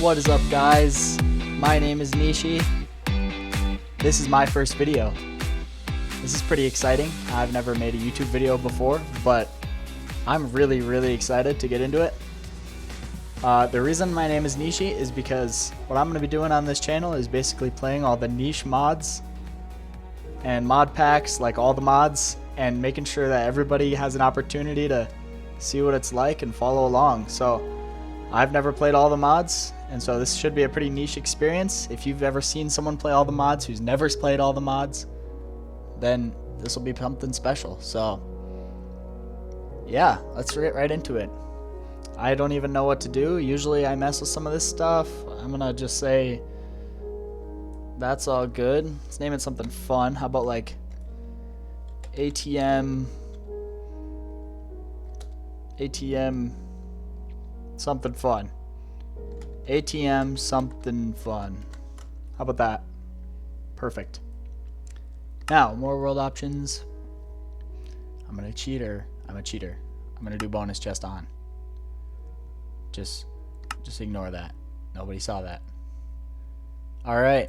What is up, guys? My name is Nishi. This is my first video. This is pretty exciting. I've never made a YouTube video before, but I'm really excited to get into it. The reason my name is Nishi is because what I'm going to be doing on this channel is basically playing all the niche mods and mod packs, like all the mods, and making sure that everybody has an opportunity to see what it's like and follow along. So I've never played all the mods, and so this should be a pretty niche experience. If you've ever seen someone play all the mods who's never played all the mods, then this will be something special. So yeah, let's get right into it. I don't even know what to do. Usually I mess with some of this stuff. I'm gonna just say that's all good. Let's name it something fun. How about like ATM something fun. ATM something fun. How about that? Perfect. Now, more world options. I'm a cheater. I'm gonna do bonus chest on. Just ignore that. Nobody saw that. Alright.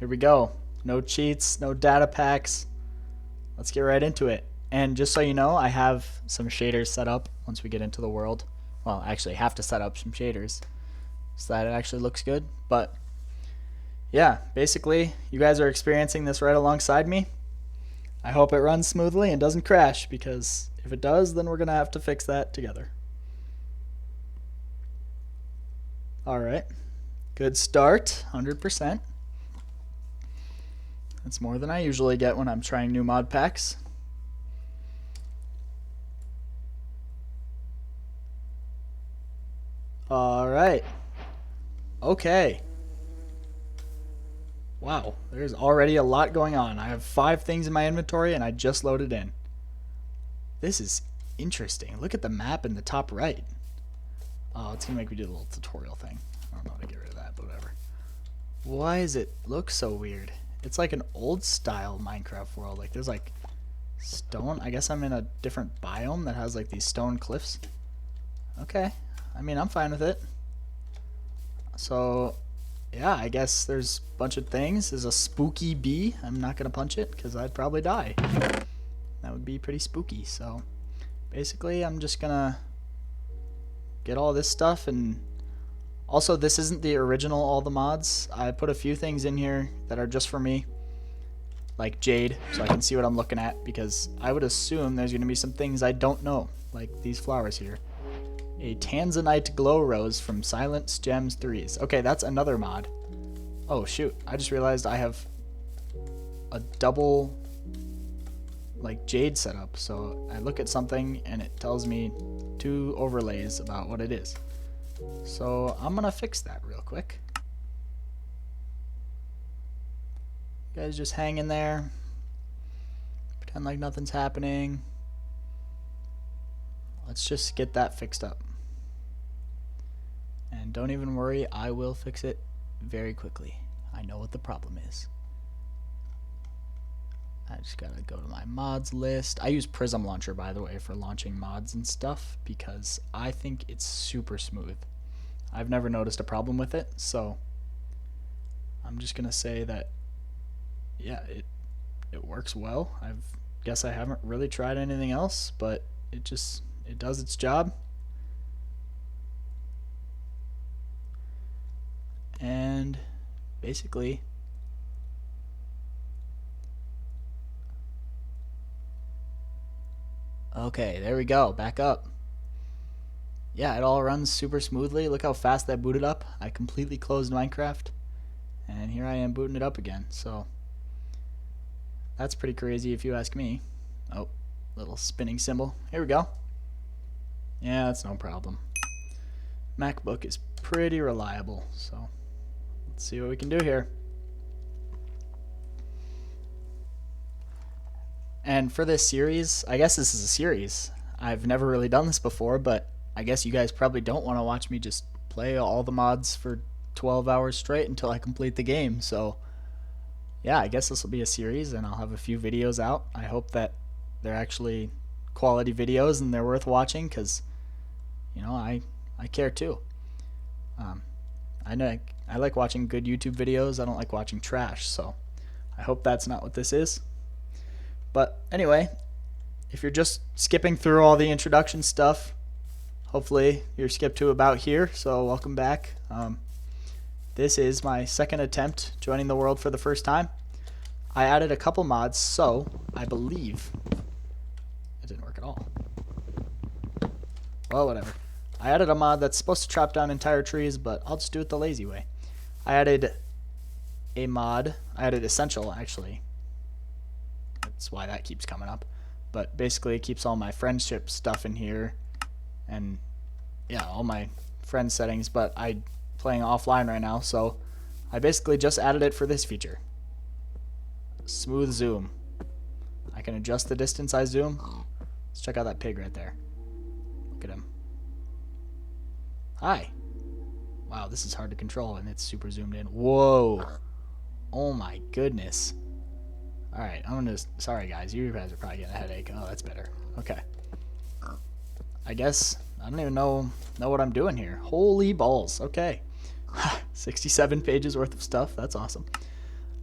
Here we go. No cheats, no data packs. Let's get right into it. And just so you know, I have some shaders set up once we get into the world. Well, actually, I have to set up some shaders so that it actually looks good. But yeah, basically, you guys are experiencing this right alongside me. I hope it runs smoothly and doesn't crash, because if it does, then we're going to have to fix that together. Alright, good start, 100%. That's more than I usually get when I'm trying new mod packs. Alright, okay. Wow, there's already a lot going on. I have 5 things in my inventory and I just loaded in. This is interesting. Look at the map in the top right. Oh, it's gonna make me do the little tutorial thing. I don't know how to get rid of that, but whatever. Why does it look so weird? It's like an old style Minecraft world. Like there's like stone. I guess I'm in a different biome that has like these stone cliffs. Okay. I mean, I'm fine with it. So yeah, I guess there's a bunch of things. There's a spooky bee. I'm not gonna punch it because I'd probably die. That would be pretty spooky. So basically I'm just gonna get all this stuff. And also, this isn't the original all the mods. I put a few things in here that are just for me, like jade, so I can see what I'm looking at, because I would assume there's gonna be some things I don't know, like these flowers here. A Tanzanite glow rose from Silent Gems 3s. Okay, that's another mod. Oh shoot, I just realized I have a double like jade setup. So I look at something and it tells me 2 overlays about what it is. So I'm gonna fix that real quick. You guys just hang in there. Pretend like nothing's happening. Let's just get that fixed up. And don't even worry, I will fix it very quickly. I know what the problem is. I just gotta go to my mods list. I use Prism Launcher, by the way, for launching mods and stuff, because I think it's super smooth. I've never noticed a problem with it, so I'm just gonna say that yeah, it works well. Guess I haven't really tried anything else, but it does its job. And basically okay, there we go, back up. Yeah, it all runs super smoothly. Look how fast that booted up. I completely closed Minecraft, and here I am booting it up again. So that's pretty crazy if you ask me. Oh, little spinning symbol. Here we go. Yeah, that's no problem. MacBook is pretty reliable, so let's see what we can do here. And for this series, I guess this is a series. I've never really done this before, but I guess you guys probably don't want to watch me just play all the mods for 12 hours straight until I complete the game. So yeah, I guess this will be a series, and I'll have a few videos out. I hope that they're actually quality videos and they're worth watching, because you know, I care too. I know I like watching good YouTube videos. I don't like watching trash, so I hope that's not what this is. But anyway, if you're just skipping through all the introduction stuff, hopefully you're skipped to about here, so welcome back. This is my second attempt joining the world for the first time. I added a couple mods, so I believe it didn't work at all. Well, whatever. I added a mod that's supposed to chop down entire trees, but I'll just do it the lazy way. I added a mod. I added Essential, actually. That's why that keeps coming up. But basically, it keeps all my friendship stuff in here. And, yeah, all my friend settings. But I'm playing offline right now, so I basically just added it for this feature. Smooth zoom. I can adjust the distance I zoom. Let's check out that pig right there. Look at him. Hi. Wow, this is hard to control and it's super zoomed in. Whoa. Oh my goodness. Alright, I'm gonna... Sorry guys, you guys are probably getting a headache. Oh, that's better. Okay. I guess... I don't even know what I'm doing here. Holy balls. Okay. 67 pages worth of stuff. That's awesome.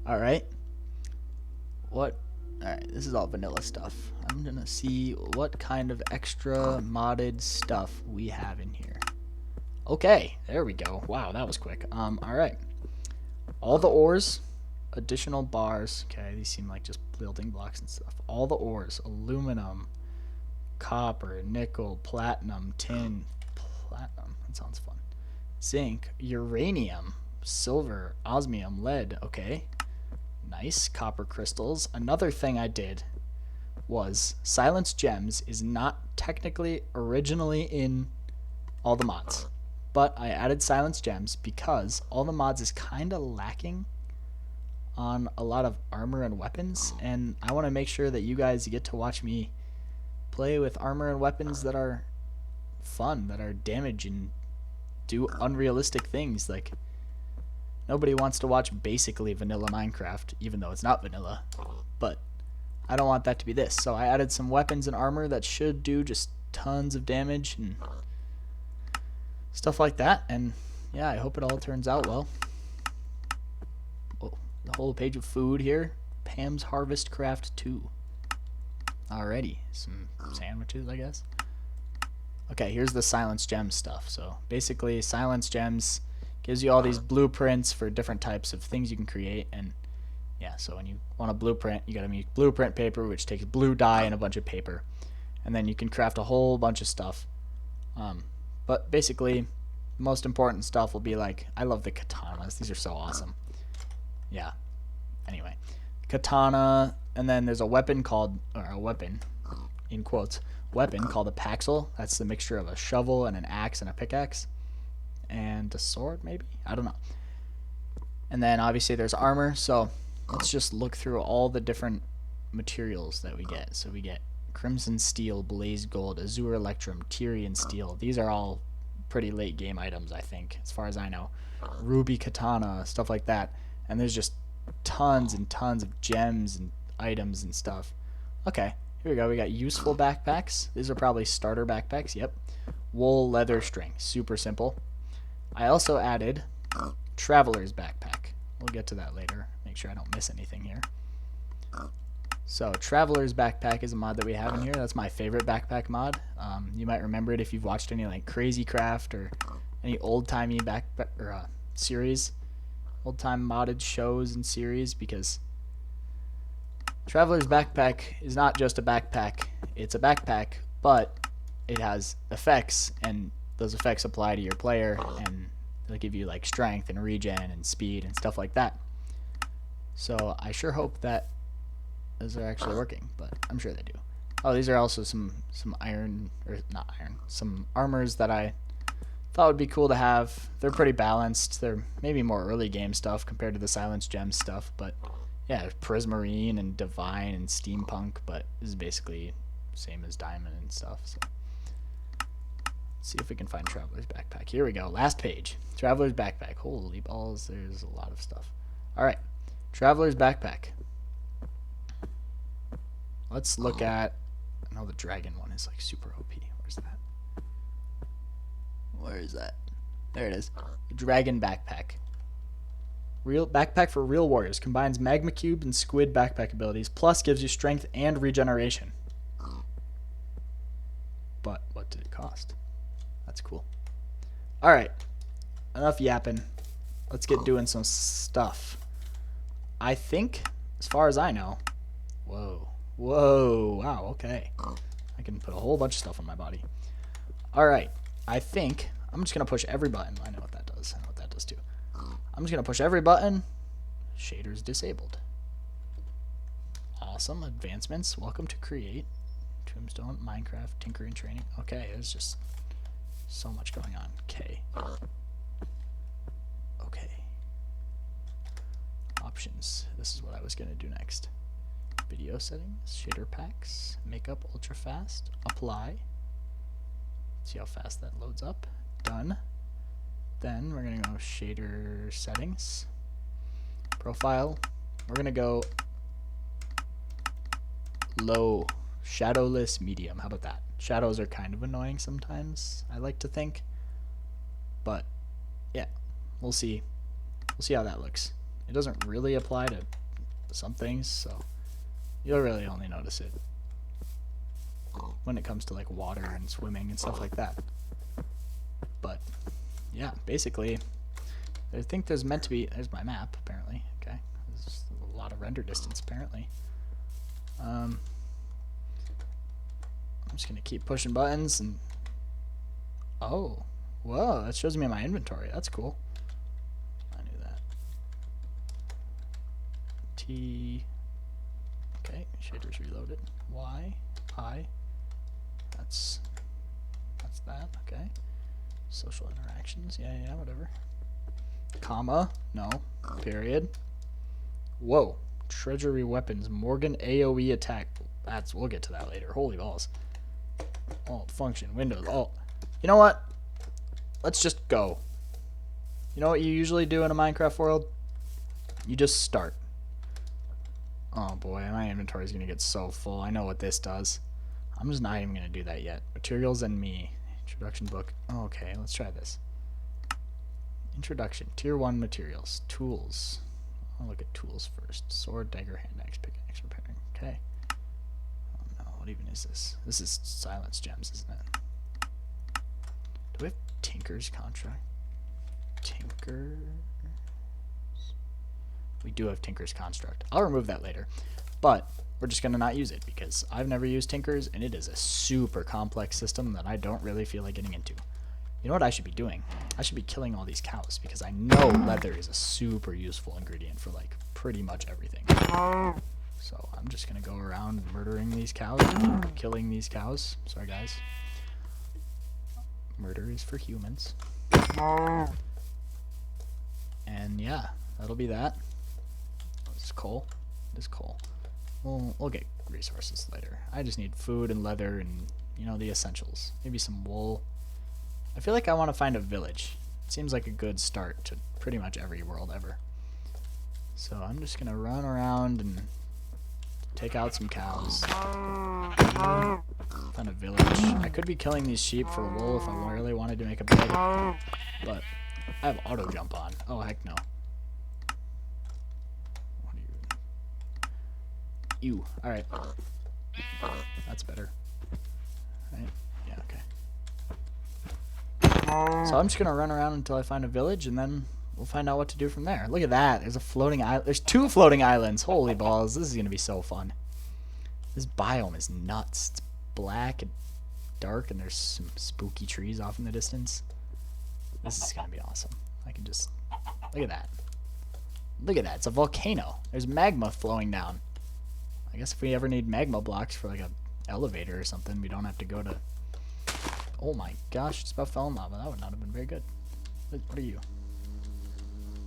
Alright. What... Alright, this is all vanilla stuff. I'm gonna see what kind of extra modded stuff we have in here. Okay, there we go. Wow, that was quick. Alright. All the ores, additional bars. Okay, these seem like just building blocks and stuff. All the ores, aluminum, copper, nickel, platinum, tin, platinum. That sounds fun. Zinc, uranium, silver, osmium, lead. Okay. Nice. Copper crystals. Another thing I did was Silence Gems is not technically originally in all the mods, but I added Silence Gems because all the mods is kind of lacking on a lot of armor and weapons, and I want to make sure that you guys get to watch me play with armor and weapons that are fun, that are damage and do unrealistic things. Like, nobody wants to watch basically vanilla Minecraft, even though it's not vanilla, but I don't want that to be this. So I added some weapons and armor that should do just tons of damage and stuff like that, and yeah, I hope it all turns out well. Oh, the whole page of food here. Pam's Harvest Craft 2. Alrighty, some sandwiches, I guess. Okay, here's the Silence Gems stuff. So basically, Silence Gems gives you all these blueprints for different types of things you can create, and yeah, so when you want a blueprint, you gotta make blueprint paper, which takes blue dye and a bunch of paper, and then you can craft a whole bunch of stuff. But basically, the most important stuff will be like, I love the katanas. These are so awesome. Yeah. Anyway, katana, and then there's a weapon called, or a weapon, in quotes, weapon called a paxel. That's the mixture of a shovel and an axe and a pickaxe. And a sword, maybe? I don't know. And then obviously there's armor, so let's just look through all the different materials that we get. So we get Crimson Steel, Blaze Gold, Azure Electrum, Tyrian Steel. These are all pretty late game items, I think, as far as I know. Ruby Katana, stuff like that. And there's just tons and tons of gems and items and stuff. Okay, here we go. We got useful backpacks. These are probably starter backpacks. Yep. Wool, leather, string. Super simple. I also added Traveler's Backpack. We'll get to that later. Make sure I don't miss anything here. So Traveler's Backpack is a mod that we have in here. That's my favorite backpack mod. You might remember it if you've watched any like Crazy Craft or any old-timey series, old-time modded shows and series, because Traveler's Backpack is not just a backpack. It's a backpack, but it has effects, and those effects apply to your player, and they'll give you like strength and regen and speed and stuff like that. So I sure hope that those are actually working, but I'm sure they do. Oh, these are also some iron, or not iron, some armors that I thought would be cool to have. They're pretty balanced. They're maybe more early game stuff compared to the Silence Gem stuff, but yeah, Prismarine and Divine and Steampunk, but this is basically same as Diamond and stuff. So let's see if we can find Traveler's Backpack. Here we go. Last page. Traveler's Backpack. Holy balls, there's a lot of stuff. Alright. Traveler's Backpack. Let's look at... I know the dragon one is like super OP. Where's that? Where is that? There it is. The Dragon Backpack. Real backpack for real warriors. Combines magma cube and squid backpack abilities. Plus gives you strength and regeneration. But what did it cost? That's cool. Alright. Enough yapping. Let's get doing some stuff. I think, as far as I know... Whoa. Whoa. Wow, okay. I can put a whole bunch of stuff on my body. Alright. I think... I'm just going to push every button. I know what that does. I know what that does too. I'm just going to push every button. Shaders disabled. Awesome. Advancements. Welcome to Create. Tombstone, Minecraft, Tinker and Training. Okay, there's just so much going on. Okay. Okay. Options. This is what I was going to do next. Video settings, shader packs, makeup ultra fast, apply. See how fast that loads up. Done. Then we're going to go shader settings, profile. We're going to go low, shadowless, medium. How about that? Shadows are kind of annoying sometimes, I like to think. But yeah, we'll see. We'll see how that looks. It doesn't really apply to some things, so you'll really only notice it when it comes to like water and swimming and stuff like that. But yeah, basically, I think there's meant to be, there's my map apparently. Okay, there's a lot of render distance apparently. I'm just gonna keep pushing buttons and oh, whoa, that shows me my inventory. That's cool. I knew that. T. Okay, shaders reloaded. Y, I. That's that. Okay. Social interactions. Yeah, whatever. Comma. No. Period. Whoa. Treasury weapons. Morgan AoE attack. We'll get to that later. Holy balls. Alt function. Windows. Alt. You know what? Let's just go. You know what you usually do in a Minecraft world? You just start. Oh boy, my inventory is going to get so full. I know what this does. I'm just not even going to do that yet. Materials and me. Introduction book. Oh, okay, let's try this. Introduction. Tier 1 materials. Tools. I'll look at tools first. Sword, dagger, hand axe, pickaxe, repairing. Okay. Oh no, what even is this? This is silence gems, isn't it? Do we have Tinker's contract? Tinker. We do have Tinker's construct. I'll remove that later. But we're just going to not use it because I've never used Tinker's and it is a super complex system that I don't really feel like getting into. You know what I should be doing? I should be killing all these cows because I know leather is a super useful ingredient for like pretty much everything. So I'm just going to go around murdering these cows, killing these cows. Sorry guys. Murder is for humans. And yeah, that'll be that. This is coal. This is coal. We'll get resources later. I just need food and leather and, you know, the essentials. Maybe some wool. I feel like I want to find a village. It seems like a good start to pretty much every world ever. So I'm just going to run around and take out some cows. Find a village. I could be killing these sheep for wool if I really wanted to make a bed. But I have auto jump on. Oh, heck no. Ew. Alright. That's better. Right? Yeah, okay. So I'm just gonna run around until I find a village and then we'll find out what to do from there. Look at that. There's a floating island. There's 2 floating islands. Holy balls. This is gonna be so fun. This biome is nuts. It's black and dark and there's some spooky trees off in the distance. This is gonna be awesome. I can just look at that. Look at that. It's a volcano. There's magma flowing down. I guess if we ever need magma blocks for like a elevator or something, we don't have to go to... Oh my gosh, just about fell in lava. That would not have been very good. What are you?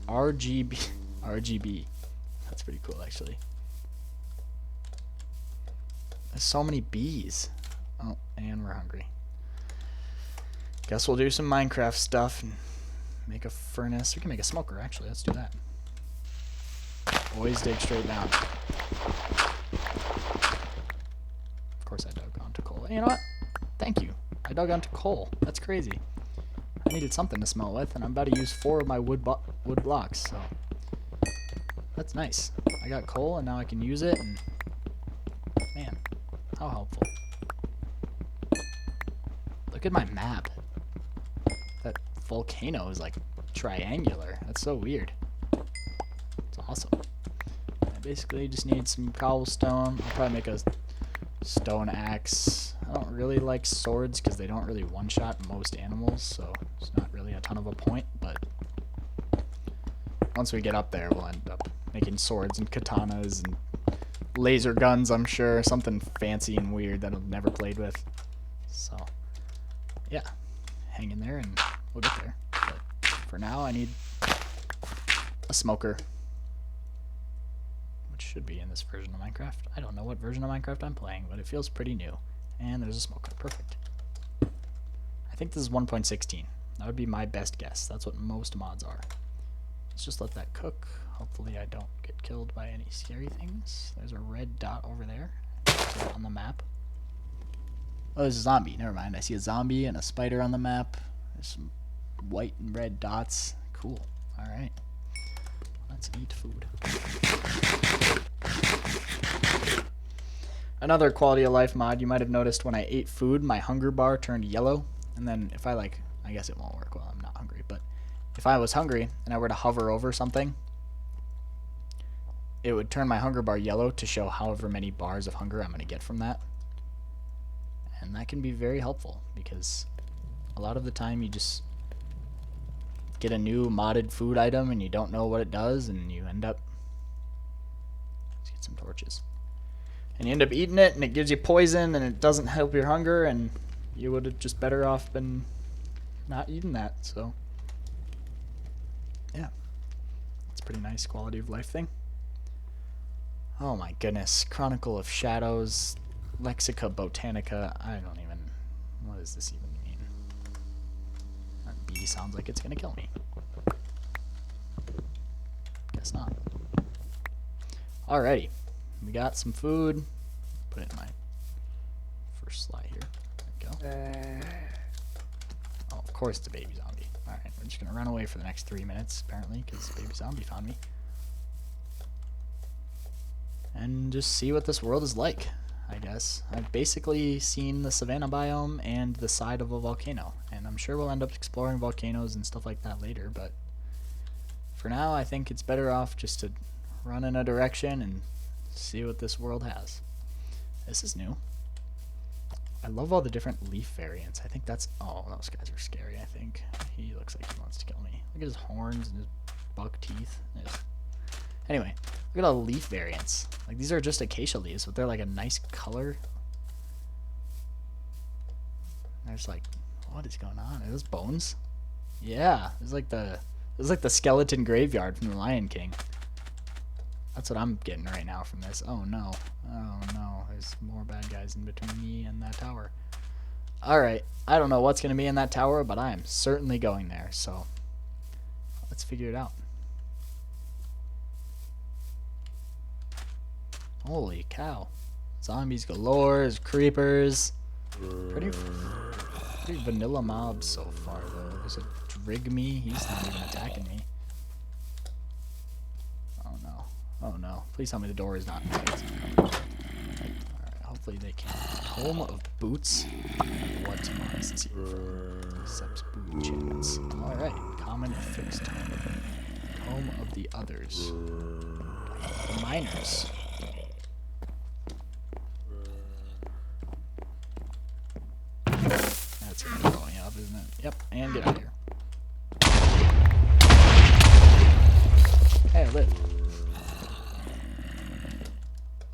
RGB. RGB. That's pretty cool, actually. There's so many bees. Oh, and we're hungry. Guess we'll do some Minecraft stuff and make a furnace. We can make a smoker, actually. Let's do that. Always dig straight down. Of course I dug onto coal. Hey, you know what? Thank you. I dug onto coal. That's crazy. I needed something to smelt with, and I'm about to use 4 of my wood blocks, so that's nice. I got coal, and now I can use it, and man, how helpful. Look at my map. That volcano is like triangular. That's so weird. It's awesome. I basically just need some cobblestone. I'll probably make a stone axe. I don't really like swords because they don't really one-shot most animals, so it's not really a ton of a point, but once we get up there, we'll end up making swords and katanas and laser guns, I'm sure. Something fancy and weird that I've never played with. So, yeah. Hang in there and we'll get there. But for now, I need a smoker, which should be in this version of Minecraft. I don't know what version of Minecraft I'm playing, but it feels pretty new. And there's a smoker. Perfect. I think this is 1.16. That would be my best guess. That's what most mods are. Let's just let that cook. Hopefully I don't get killed by any scary things. There's a red dot over there on the map. Oh, there's a zombie. Never mind. I see a zombie and a spider on the map. There's some white and red dots. Cool. Alright. Let's eat food. Another quality of life mod, you might have noticed when I ate food, my hunger bar turned yellow. And then if I I guess it won't work while I'm not hungry, but if I was hungry and I were to hover over something, it would turn my hunger bar yellow to show however many bars of hunger I'm going to get from that. And that can be very helpful because a lot of the time you just get a new modded food item and you don't know what it does, and you end up, let's get some torches, and you end up eating it and it gives you poison and it doesn't help your hunger, and you would have just better off been not eating that. So yeah, it's a pretty nice quality of life thing. Oh my goodness, Chronicle of Shadows, Lexica Botanica, I don't even, what does this even mean? That bee sounds like it's gonna kill me. Guess not. Alrighty, we got some food. Put it in my first slot here. There we go. Oh, of course it's a baby zombie. Alright, we're just gonna run away for the next 3 minutes, apparently, because the baby zombie found me. And just see what this world is like, I guess. I've basically seen the savanna biome and the side of a volcano, and I'm sure we'll end up exploring volcanoes and stuff like that later, but for now I think it's better off just to run in a direction and see what this world has. This is new. I love all the different leaf variants. I think that's, oh, those guys are scary, I think. He looks like he wants to kill me. Look at his horns and his buck teeth. Anyway, look at all the leaf variants. Like, these are just acacia leaves, but they're like a nice color. There's like, what is going on? Are those bones? Yeah, it's like the skeleton graveyard from the Lion King. That's what I'm getting right now from this. Oh no. Oh no, there's more bad guys in between me and that tower. Alright, I don't know what's going to be in that tower, but I am certainly going there, so let's figure it out. Holy cow. Zombies galore, there's creepers. Pretty vanilla mobs so far, though. There's a Drigme, he's not even attacking me. Oh no. Oh no. Please tell me the door is not tight. Alright, hopefully they can. Home of Boots? What is this here? Accepts boot chance. Alright, common fixed home. Home of the others. The miners. That's gonna be going up, isn't it? Yep, and get out of here. Hey, I live.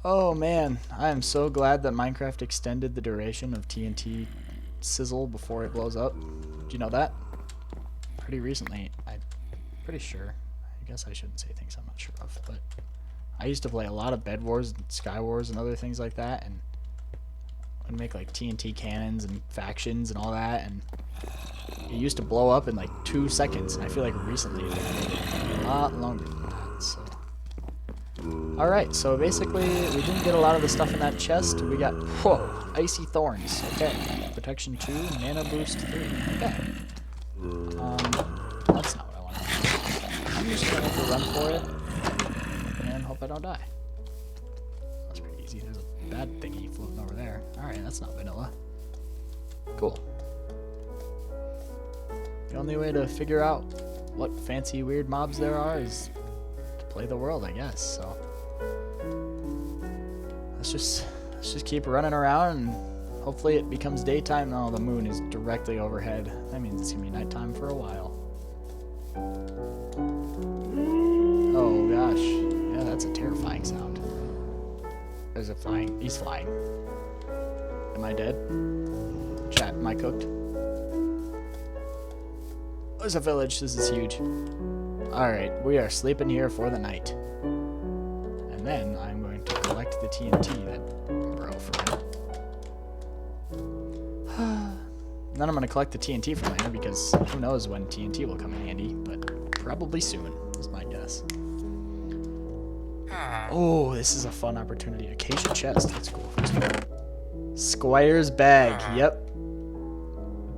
Oh man, I am so glad that Minecraft extended the duration of TNT sizzle before it blows up. Do you know that? Pretty recently, I'm pretty sure. I guess I shouldn't say things I'm not sure of, but I used to play a lot of Bed Wars and Sky Wars and other things like that, and I'd make like TNT cannons and factions and all that, and it used to blow up in like 2 seconds, and I feel like recently it been a lot longer than that, so. Alright, so basically we didn't get a lot of the stuff in that chest. We got, whoa, Icy Thorns, okay. Protection 2, Mana Boost 3, okay. That's not what I want to do. I'm just going to run for it and hope I don't die. That's pretty easy. There's a bad thingy floating over there. Alright, that's not vanilla. Cool. The only way to figure out what fancy weird mobs there are is to play the world, I guess. So let's just keep running around and hopefully it becomes daytime. Oh, the moon is directly overhead. That means it's gonna be nighttime for a while. Oh gosh, yeah, that's a terrifying sound. There's a flying. He's flying. Am I dead? Chat, am I cooked? There's a village. This is huge. Alright, we are sleeping here for the night. And then I'm going to collect the TNT that bro for me. Then I'm going to collect the TNT from there because who knows when TNT will come in handy, but probably soon is my guess. Oh, this is a fun opportunity. Acacia chest. That's cool. Squire's bag. Yep.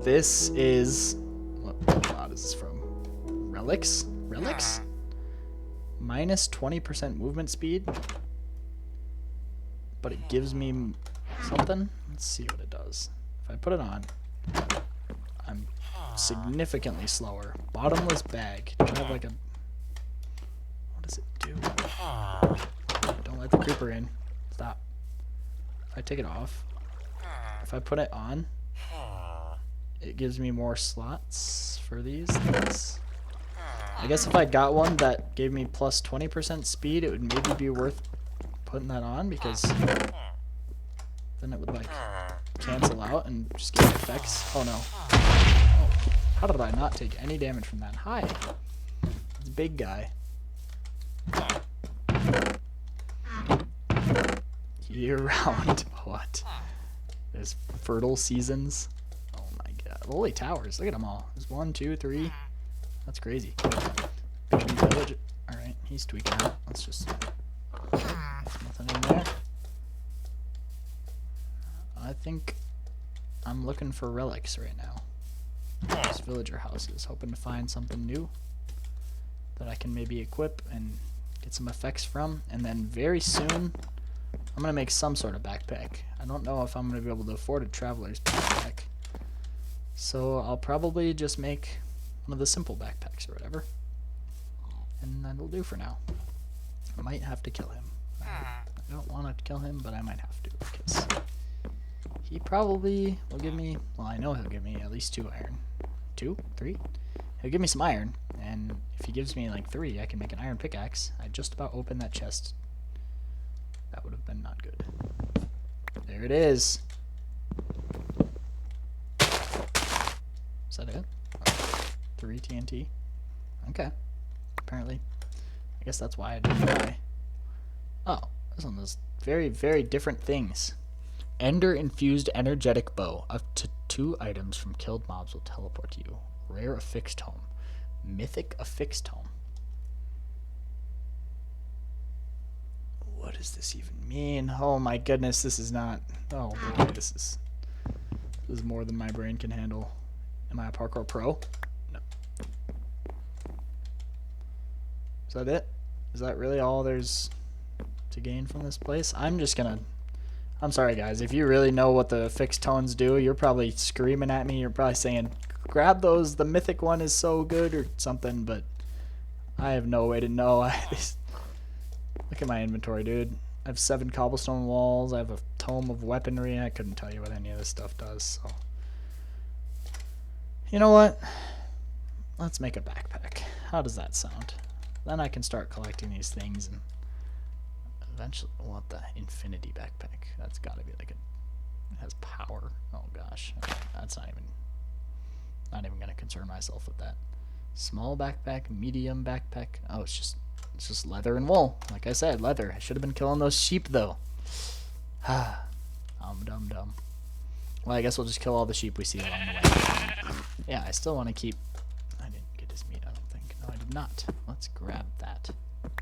This is... What mod is this from? Relics? Relics? Minus 20% movement speed. But it gives me something. Let's see what it does. If I put it on, I'm significantly slower. Bottomless bag. Do I have like a... What does it do? Don't let the creeper in. Stop. If I take it off, if I put it on, it gives me more slots for these things. I guess if I got one that gave me plus 20% speed, it would maybe be worth putting that on because then it would like cancel out and just give effects. Oh no. Oh, how did I not take any damage from that? Hi. It's a big guy. Year round. What? There's fertile seasons. Oh my god. Holy towers. Look at them all. There's 1, 2, 3. That's crazy. Baby village. Alright, he's tweaking out. Let's just... Okay, nothing in there. I think I'm looking for relics right now. These villager houses. Hoping to find something new that I can maybe equip and get some effects from. And then very soon, I'm going to make some sort of backpack. I don't know if I'm going to be able to afford a traveler's backpack. So I'll probably just make one of the simple backpacks or whatever. And that'll do for now. I might have to kill him. I don't want to kill him, but I might have to because he probably will give me, well, I know he'll give me at least 2 iron. 2? 3? He'll give me some iron, and if he gives me like 3, I can make an iron pickaxe. I just about opened that chest. That would have been not good. There it is. Is that it? 3 TNT? Okay. Apparently. I guess that's why I didn't die. Oh, this one does very, very different things. Ender infused energetic bow. Up to 2 items from killed mobs will teleport to you. Rare affixed home. Mythic affixed home. What does this even mean? Oh my goodness, this is not... Oh boy, this is more than my brain can handle. Am I a parkour pro? No. Is that it? Is that really all there's to gain from this place? I'm just gonna... I'm sorry guys, if you really know what the fixed tones do, you're probably screaming at me. You're probably saying, grab those, the mythic one is so good or something, but I have no way to know. Look at my inventory, dude. I have 7 cobblestone walls. I have a tome of weaponry. I couldn't tell you what any of this stuff does, so... You know what? Let's make a backpack. How does that sound? Then I can start collecting these things and eventually... What the? Infinity backpack. That's gotta be like a... It has power. Oh gosh. That's not even gonna concern myself with that. Small backpack, medium backpack. Oh, it's just leather and wool. Like I said, leather. I should have been killing those sheep though. Dumb. Well, I guess we'll just kill all the sheep we see along the way. Yeah, I still want to keep... I didn't get his meat, I don't think. No, I did not. Let's grab that.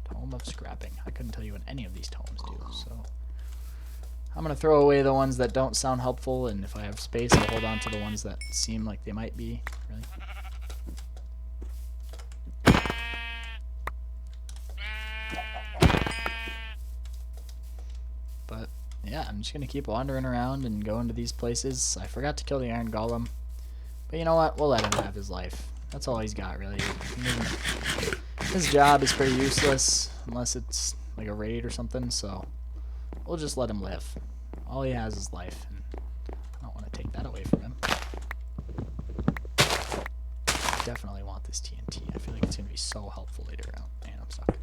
Tome of scrapping. I couldn't tell you what any of these tomes do, so... I'm going to throw away the ones that don't sound helpful, and if I have space, I'll hold on to the ones that seem like they might be. Really? yeah, I'm just going to keep wandering around and go into these places. I forgot to kill the Iron Golem. But you know what? We'll let him have his life. That's all he's got, really. His job is pretty useless, unless it's like a raid or something, so we'll just let him live. All he has is life, and I don't want to take that away from him. Definitely want this TNT. I feel like it's going to be so helpful later on. Man, I'm stuck.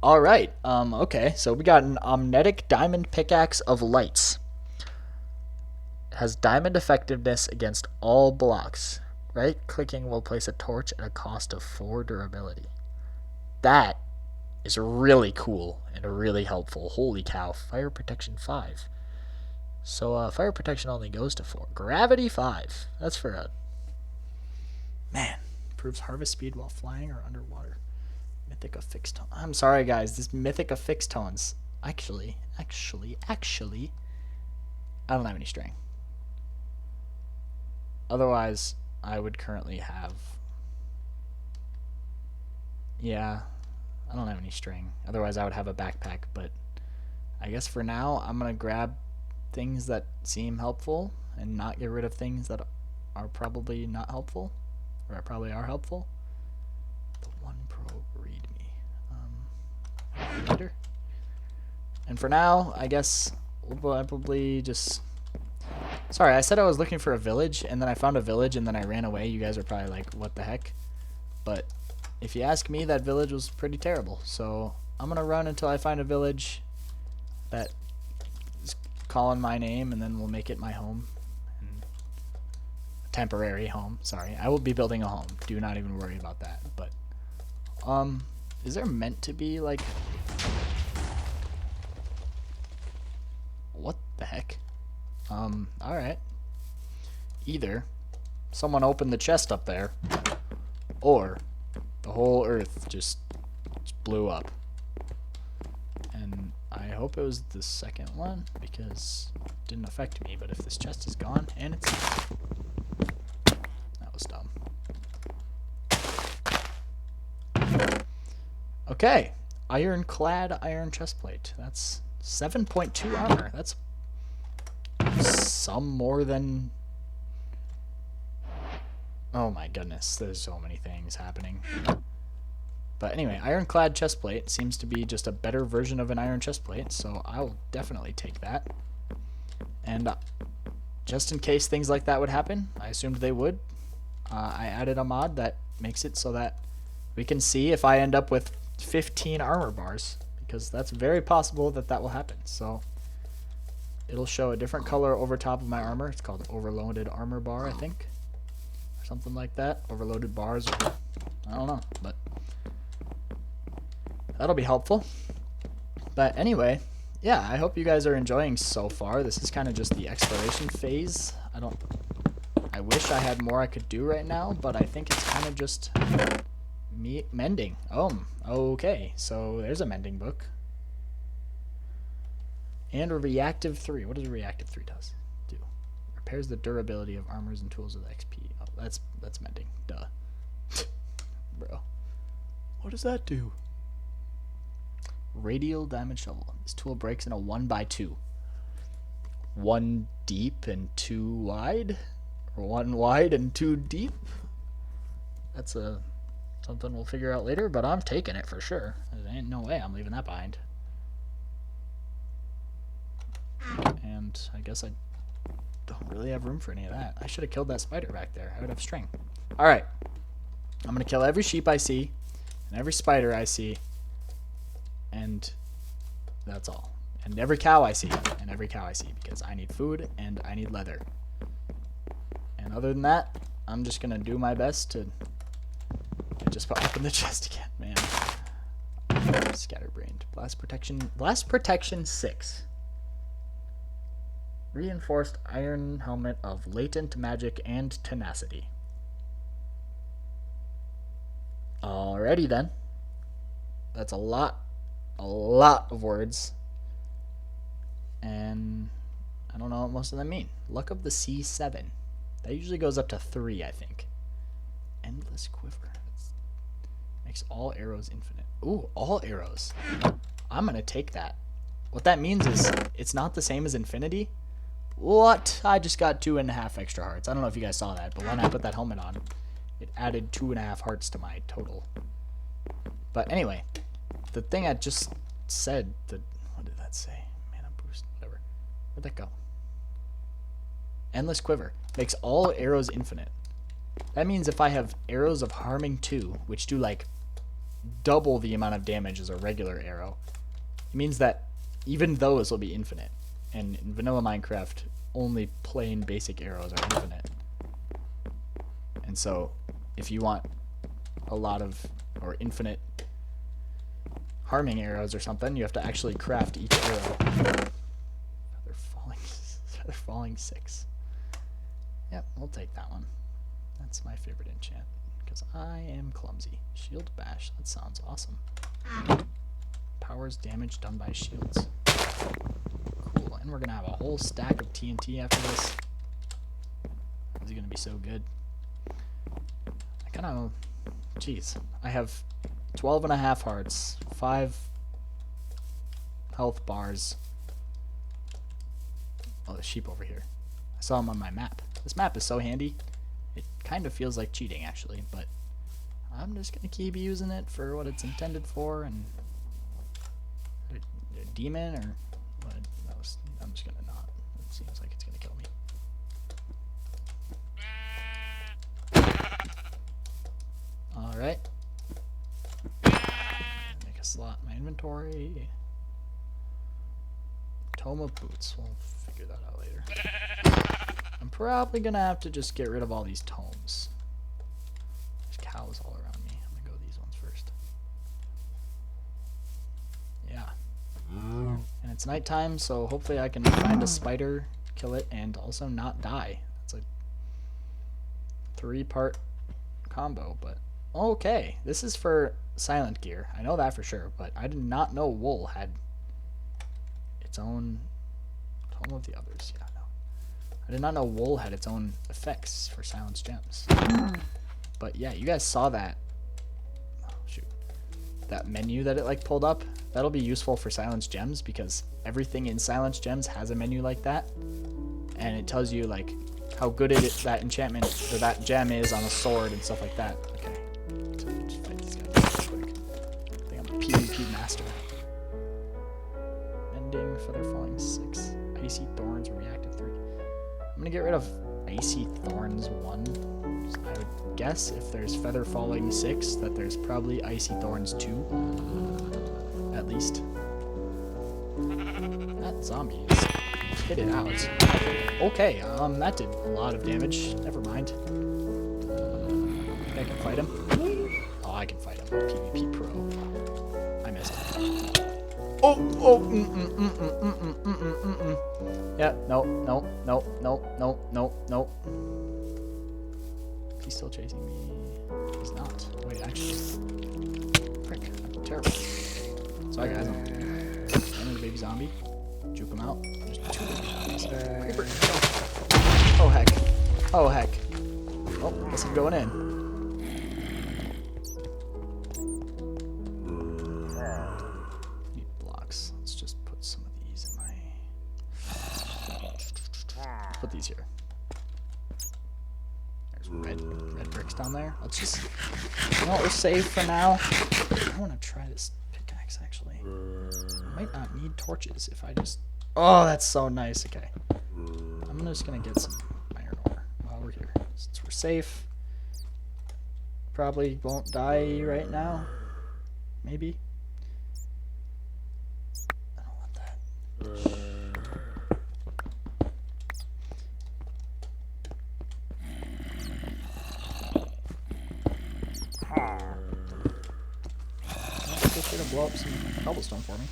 Alright, okay, so we got an Omnetic Diamond Pickaxe of Lights. It has diamond effectiveness against all blocks. Right-clicking will place a torch at a cost of 4 durability. That is really cool and really helpful. Holy cow, fire protection 5. So fire protection only goes to 4. Gravity 5. That's for a... Man, improves harvest speed while flying or underwater. Mythic affixed tone. I'm sorry guys, this mythic affixed tones. Actually, I don't have any string. Otherwise, I would currently have... Yeah, I don't have any string. Otherwise, I would have a backpack, but I guess for now, I'm going to grab things that seem helpful and not get rid of things that are probably not helpful, or probably are helpful. The One Pro README. Later. And for now, I guess we'll probably just... Sorry, I said I was looking for a village, and then I found a village, and then I ran away. You guys are probably like, what the heck? But if you ask me, that village was pretty terrible. So I'm going to run until I find a village that is calling my name, and then we'll make it my home. And a temporary home, sorry. I will be building a home. Do not even worry about that. But, is there meant to be, like... What the heck? Alright. Either someone opened the chest up there, or the whole earth just blew up. And I hope it was the second one, because it didn't affect me, but if this chest is gone, and it's... That was dumb. Okay. Ironclad iron chestplate. That's 7.2 armor. That's some more than... Oh my goodness, there's so many things happening. But anyway, ironclad chestplate seems to be just a better version of an iron chestplate, so I will definitely take that. And just in case things like that would happen, I assumed they would, I added a mod that makes it so that we can see if I end up with 15 armor bars, because that's very possible that that will happen. So it'll show a different color over top of my armor. It's called overloaded armor bar, I think, or something like that. Overloaded bars, or I don't know, but that'll be helpful. But anyway, yeah, I hope you guys are enjoying so far. This is kind of just the exploration phase. I wish I had more I could do right now, but I think it's kind of just me mending. Oh, okay, so there's a mending book. And a reactive 3. What does a reactive 3 do? Repairs the durability of armors and tools with XP. Oh, that's mending. Duh. Bro. What does that do? Radial diamond shovel. This tool breaks in a 1x2. 1 deep and 2 wide? Or 1 wide and 2 deep? That's something we'll figure out later, but I'm taking it for sure. There ain't no way I'm leaving that behind. And I guess I don't really have room for any of that. I should have killed that spider back there. I would have string. Alright. I'm going to kill every sheep I see, and every spider I see, and that's all. And every cow I see, because I need food, and I need leather. And other than that, I'm just going to do my best to just open the chest again, man. Scatterbrained. Blast protection 6. Reinforced iron helmet of latent magic and tenacity. Alrighty then. That's a lot of words. And I don't know what most of them mean. Luck of the C7. That usually goes up to 3, I think. Endless quiver. Makes all arrows infinite. Ooh, all arrows. I'm going to take that. What that means is it's not the same as infinity. What? I just got 2.5 extra hearts. I don't know if you guys saw that, but when I put that helmet on, it added 2.5 hearts to my total. But anyway, the thing I just said, what did that say? Mana boost, whatever. Where'd that go? Endless quiver. Makes all arrows infinite. That means if I have arrows of harming 2, which do like double the amount of damage as a regular arrow, it means that even those will be infinite. And in vanilla Minecraft, only plain basic arrows are infinite. And so if you want a lot of, or infinite harming arrows or something, you have to actually craft each arrow. Feather falling 6. Yep, we'll take that one. That's my favorite enchant, because I am clumsy. Shield bash, that sounds awesome. Powers damage done by shields. Cool, and we're gonna have a whole stack of TNT after this. This is gonna be so good. I kinda, jeez, I have 12.5 hearts, 5 health bars. Oh, the sheep over here. I saw them on my map. This map is so handy. It kind of feels like cheating, actually, but I'm just gonna keep using it for what it's intended for. And a demon or what? I'm just gonna not. It seems like it's gonna kill me. All right. Make a slot in my inventory. Tome of boots. We'll figure that out later. I'm probably gonna have to just get rid of all these tomes. There's cows all around me. I'm gonna go these ones first. Yeah. And it's nighttime, so hopefully I can find a spider, kill it, and also not die. It's a 3-part combo, but okay. This is for silent gear. I know that for sure, but I did not know wool had its own Tome of the Others. Yeah, no. I did not know wool had its own effects for silence gems. But yeah, you guys saw that. Oh, shoot. That menu that it like pulled up. That'll be useful for silence gems because everything in silence gems has a menu like that, and it tells you like how good that enchantment or that gem is on a sword and stuff like that. Okay. Just fight these guys real quick. I think I'm a PvP master. Mending, feather falling 6, icy thorns, reactive 3. I'm gonna get rid of icy thorns 1. So I would guess if there's feather falling 6 that there's probably icy thorns 2, at least. That zombie is hit it out. Okay, that did a lot of damage. Never mind. I can fight him. Oh, I can fight him. PvP pro. I missed. Yeah, no. He's still chasing me. He's not. Wait, actually. Frick, I'm terrible. Sorry, guys. And there's a baby zombie. Juke him out. There's 2 baby zombies. Creeper. Oh, heck. Oh, heck. Oh, guess I'm going in. Need blocks. Let's just put some of these in my... Let's put these here. There's red bricks down there. Let's just... You know what, we're safe for now. I want to try this pickaxe, actually. I might not need torches if I just... Oh, that's so nice. Okay. I'm just going to get some iron ore while we're here. Since we're safe. Probably won't die right now. Maybe. I don't want that. Feel free to blow up some cobblestone for me.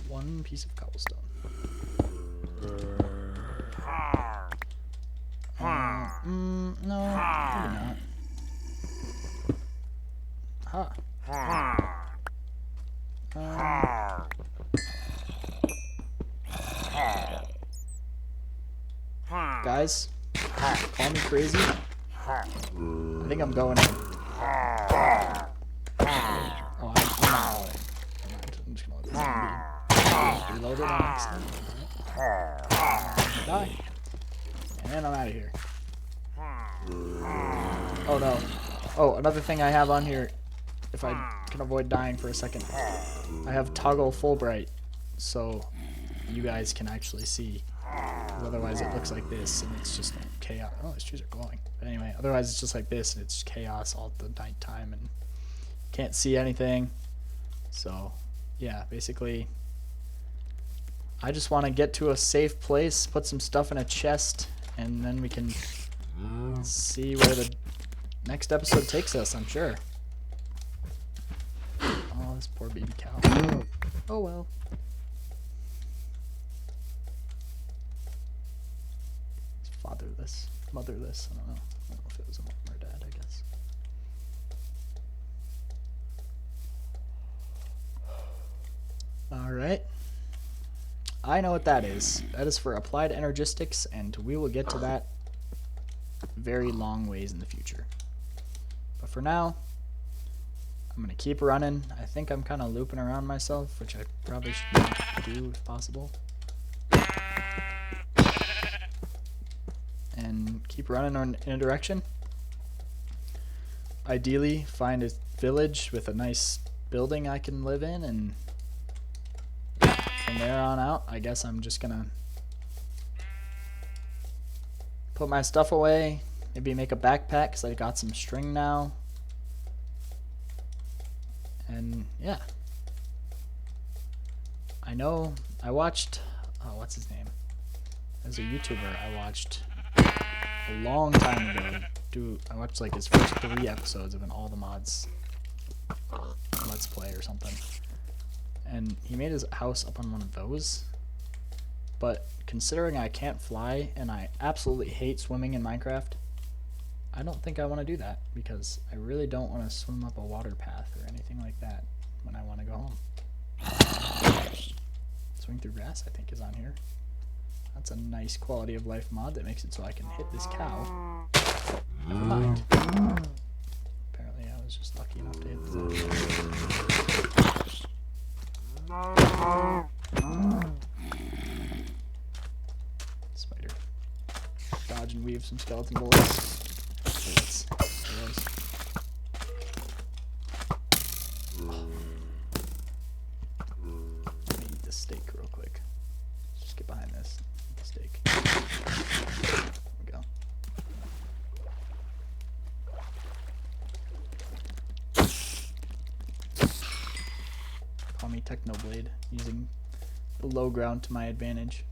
One piece of cobblestone. No, maybe not. Huh. Guys, call me crazy. I think I'm going in. Oh, I'm not loading. Never mind. I'm just gonna let this thing be. Reload it on accident. Die. And I'm out of here. Oh no. Oh, another thing I have on here, if I can avoid dying for a second, I have toggle full bright, so you guys can actually see. Otherwise it looks like this and it's just chaos. Oh, these trees are glowing. But anyway, otherwise it's just like this and it's chaos all the night time and can't see anything. So yeah, basically I just want to get to a safe place, put some stuff in a chest, and then we can see where the next episode takes us, I'm sure. Oh, this poor baby cow. Oh well. Fatherless, motherless, I don't know. I don't know if it was a mom or dad, I guess. Alright. I know what that is. That is for applied energistics, and we will get to that very long ways in the future. But for now, I'm going to keep running. I think I'm kind of looping around myself, which I probably should not do if possible. And keep running in a direction. Ideally, find a village with a nice building I can live in, and from there on out, I guess I'm just gonna put my stuff away, maybe make a backpack because I got some string now. And yeah, I know I watched, oh, what's his name? As a YouTuber, I watched a long time ago. I watched like his first 3 episodes of an All the Mods Let's Play or something. And he made his house up on one of those. But considering I can't fly and I absolutely hate swimming in Minecraft, I don't think I want to do that because I really don't want to swim up a water path or anything like that when I want to go home. Swing through grass, I think, is on here. That's a nice quality of life mod that makes it so I can hit this cow. Never mind. Apparently I was just lucky enough to hit this. Spider. Dodge and weave some skeleton bullets. Let me eat this steak real quick. Let's just get behind this. Eat the steak. There we go. Call me Technoblade, using the low ground to my advantage.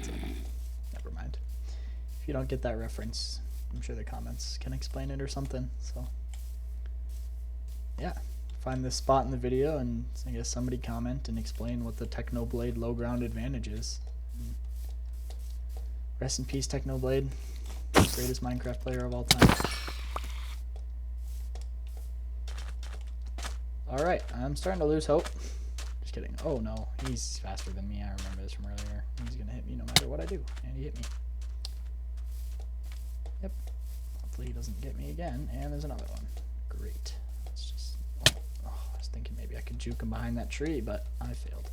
So, never mind. If you don't get that reference, I'm sure the comments can explain it or something. So yeah, find this spot in the video and I guess somebody comment and explain what the Technoblade low ground advantage is. Rest in peace, Technoblade, greatest Minecraft player of all time. Alright, I'm starting to lose hope. Just kidding. Oh no, he's faster than me. I remember this from earlier. He's gonna hit me no matter what I do. And he hit me. Yep. Hopefully he doesn't get me again. And there's another one. Great. Let's just... Oh, I was thinking maybe I could juke him behind that tree, but I failed.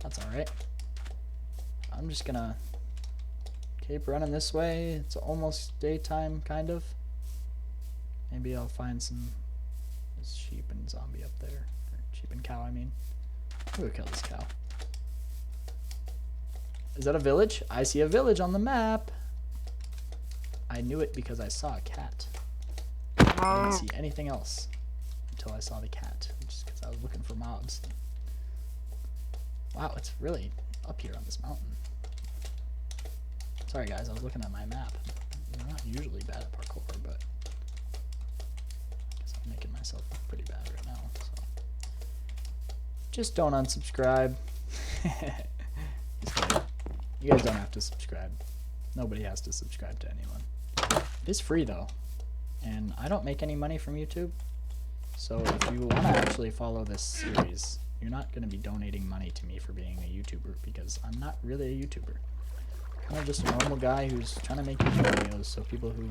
That's alright. I'm just gonna keep running this way. It's almost daytime, kind of. Maybe I'll find some sheep and zombie up there. Or sheep and cow, I mean. We'll kill this cow. Is that a village? I see a village on the map. I knew it because I saw a cat. I didn't see anything else until I saw the cat, just because I was looking for mobs. Wow, it's really up here on this mountain. Sorry guys, I was looking at my map. I'm not usually bad at parkour, but I guess I'm making myself look pretty bad right now. So just don't unsubscribe. You guys don't have to subscribe. Nobody has to subscribe to anyone. It is free though, and I don't make any money from YouTube. So if you want to actually follow this series, you're not going to be donating money to me for being a YouTuber, because I'm not really a YouTuber. I'm kind of just a normal guy who's trying to make YouTube videos so people who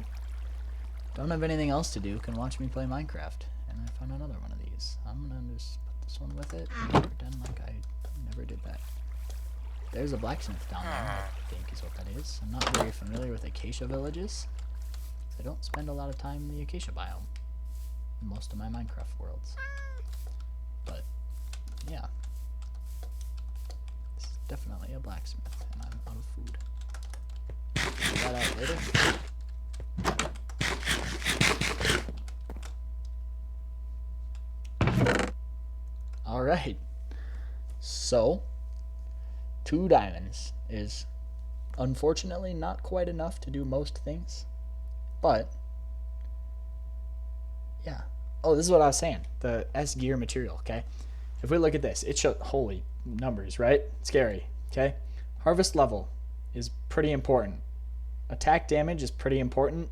don't have anything else to do, can watch me play Minecraft. And I found another one of these. I'm gonna just put this one with it and pretend like I never did that. There's a blacksmith down there, I think is what that is. I'm not very familiar with acacia villages. I don't spend a lot of time in the acacia biome in most of my Minecraft worlds. But, yeah. This is definitely a blacksmith, and I'm out of food. Figure that out later. Alright. So, 2 diamonds is unfortunately not quite enough to do most things. But, yeah. Oh, this is what I was saying. The S gear material, okay? If we look at this, it shows, holy numbers, right? Scary, okay? Harvest level is pretty important. Attack damage is pretty important.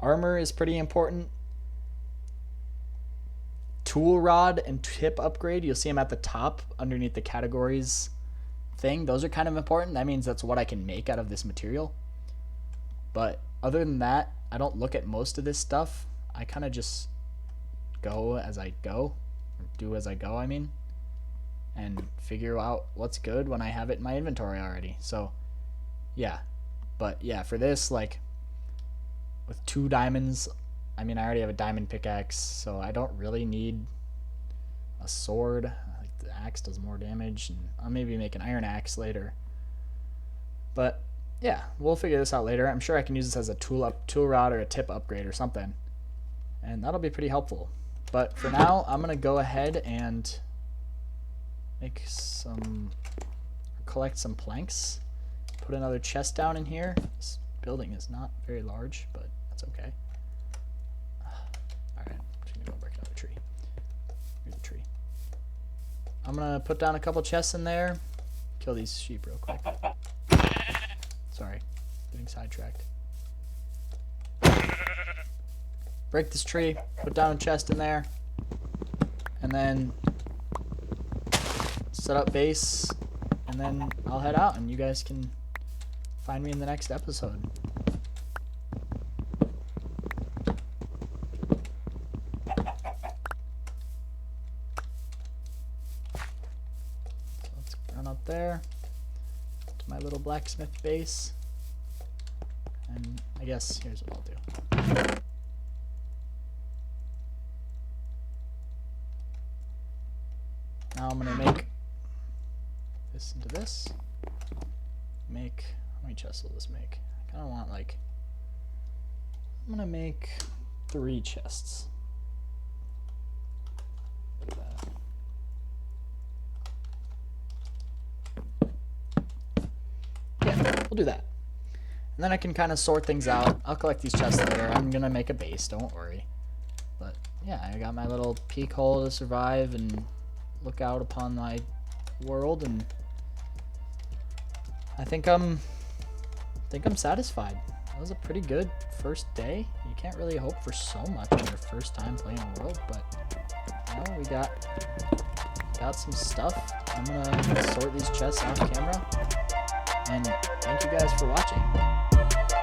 Armor is pretty important. Tool rod and tip upgrade, you'll see them at the top underneath the categories thing. Those are kind of important. That means that's what I can make out of this material. But other than that, I don't look at most of this stuff. I kind of just go as I go, or do as I go, I mean, and figure out what's good when I have it in my inventory already. So, yeah. But, yeah, for this, like, with 2 diamonds, I mean, I already have a diamond pickaxe, so I don't really need a sword. Like, the axe does more damage, and I'll maybe make an iron axe later. But, yeah, we'll figure this out later. I'm sure I can use this as a tool rod or a tip upgrade or something, and that'll be pretty helpful. But for now, I'm gonna go ahead and collect some planks, put another chest down in here. This building is not very large, but that's okay. All right, I'm just gonna go break another tree. Here's a tree. I'm gonna put down a couple chests in there. Kill these sheep real quick. Sorry, getting sidetracked. Break this tree, put down a chest in there, and then set up base, and then I'll head out, and you guys can find me in the next episode. So let's run up there to my little blacksmith base, and I guess here's what I'll do. Now I'm gonna make this into this. How many chests will this make? I kinda want I'm gonna make 3 chests. Yeah, we'll do that. And then I can kind of sort things out. I'll collect these chests later. I'm gonna make a base, don't worry. But yeah, I got my little peak hole to survive and look out upon my world, and I think I'm satisfied. That was a pretty good first day. You can't really hope for so much on your first time playing a world, but you know, we got some stuff. I'm gonna sort these chests off camera, and thank you guys for watching.